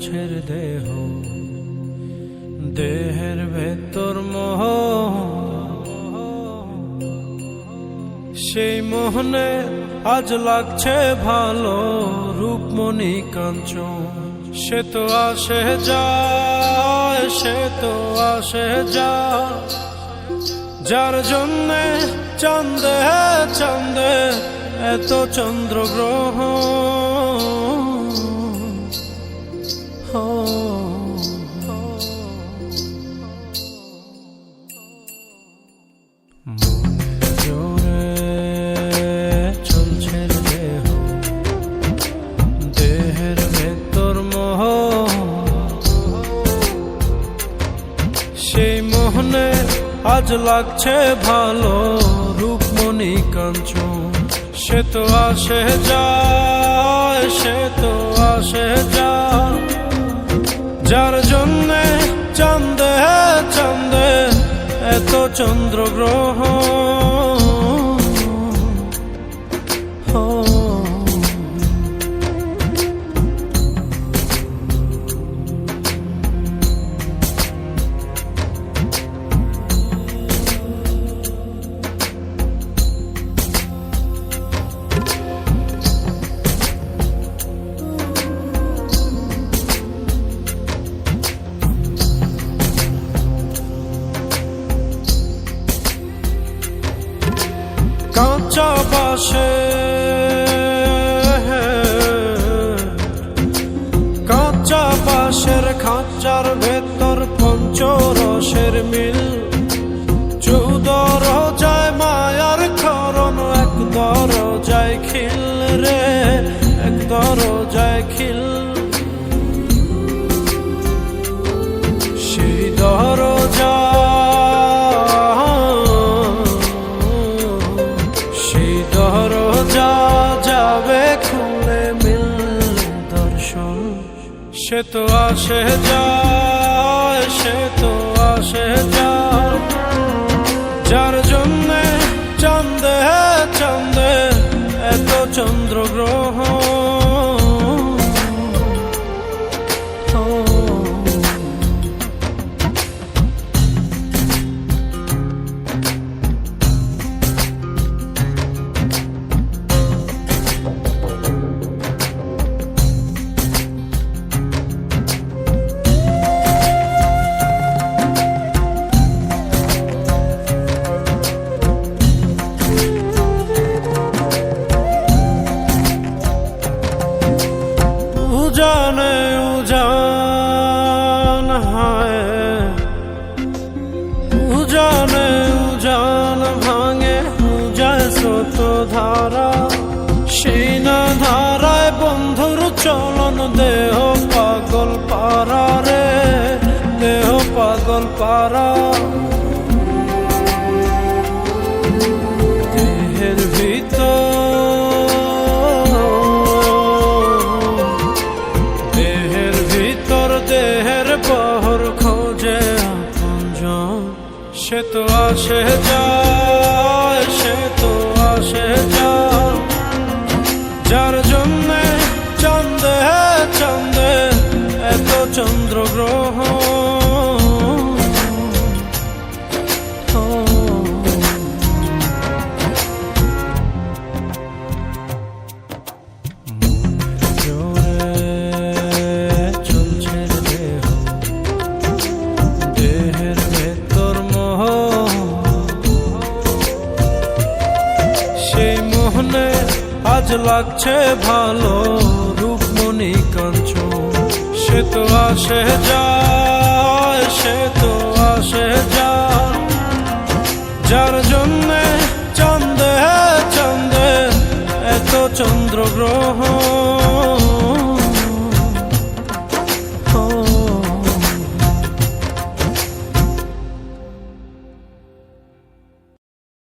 চলছের দেহ, দেহের ভেতর মোহ, সেই মোহনে আজ লাগছে ভালো রূপমণি কাঞ্চন। সে তো আসে যায়, সে তো আসে যায়, যার জন্যে চাঁদে চাঁদে এত চন্দ্রগ্রহ। চলছে দেহ, দেহের ভেতর মোহ, সেই মোহনে আজ লাগছে ভালো রূপমণি কাঞ্চন। সে তো আসে যায়, সে তো আসে যায়, যার জন্যে চাঁদে চাঁদে এত চন্দ্রগ্রহ। কাঁচা বাসে, কাঁচা বাসের খাঁচার ভেতর পঞ্চরসের মিল, চৌদর যায় মায়ার খরণ, এক দরজায় খিল রে, এক দরজায় খিল। সেই দরজা, দরজা যাবে খুলে মিললে দর্শন। সে তো আসে যায়, সে তো আসে যায়, যার জন্যে চাঁদে চাঁদে এত চন্দ্রগ্রহ। উজানে উজান হায়, উজানে উজান ভাঙে উজায় স্রোত ধারা, সেই না ধারায় বন্ধুর চলন। দেহ পাগল পারা রে, দেহ পাগল পারা। দেহের ভিতর, দেহের পহর খোঁজে আপনজন। সে তো আসে যায়, সে তো আসে যায়, যার জন্যে চাঁদে চাঁদে এত চন্দ্রগ্রহ। আজ লাগছে ভালো রূপমণি কাঞ্চন। সে তো আসে যায়, সে তো আসে যায়, যার জন্যে চাঁদে চাঁদে এত চন্দ্রগ্রহ।